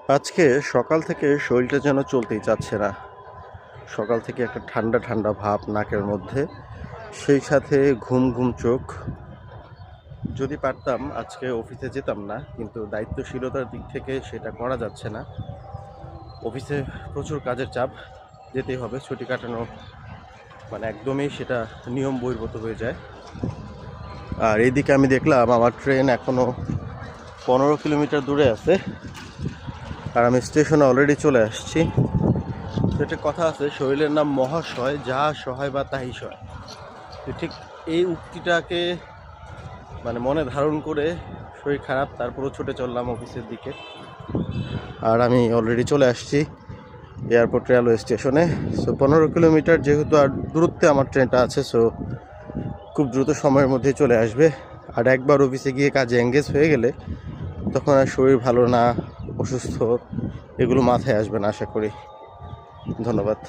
আজকে সকাল থেকে শরীরটা যেন চলতেই চাচ্ছে না। সকাল থেকে একটা ঠান্ডা ঠান্ডা ভাব নাকের মধ্যে, সেই সাথে ঘুম ঘুম চোখ। যদি পারতাম আজকে অফিসে যেতাম না, কিন্তু দায়িত্বশীলতার দিক থেকে সেটা করা যাচ্ছে না। অফিসে প্রচুর কাজের চাপ, যেতেই হবে। ছুটি কাটানো মানে একদমই সেটা নিয়ম বহির্ভূত হয়ে যায়। আর এইদিকে আমি দেখলাম আমার ট্রেন এখনও 15 কিলোমিটার দূরে আছে, আর আমি স্টেশনে অলরেডি চলে আসছি। একটা কথা আছে, শরীরের নাম মহাশয়, যা সহায় বা তাই সয়। তো ঠিক এই উক্তিটাকে মানে মনে ধারণ করে শরীর খারাপ তারপরেও ছুটে চললাম অফিসের দিকে। আর আমি অলরেডি চলে আসছি এয়ারপোর্ট রেলওয়ে স্টেশনে। সো 15 কিলোমিটার যেহেতু আর দূরত্বে আমার ট্রেনটা আছে, সো খুব দ্রুত সময়ের মধ্যেই চলে আসবে। আর একবার অফিসে গিয়ে কাজে এঙ্গেজ হয়ে গেলে তখন আর শরীর ভালো না, অসুস্থ এগুলো মাথায় আসবে না আশা করি। ধন্যবাদ।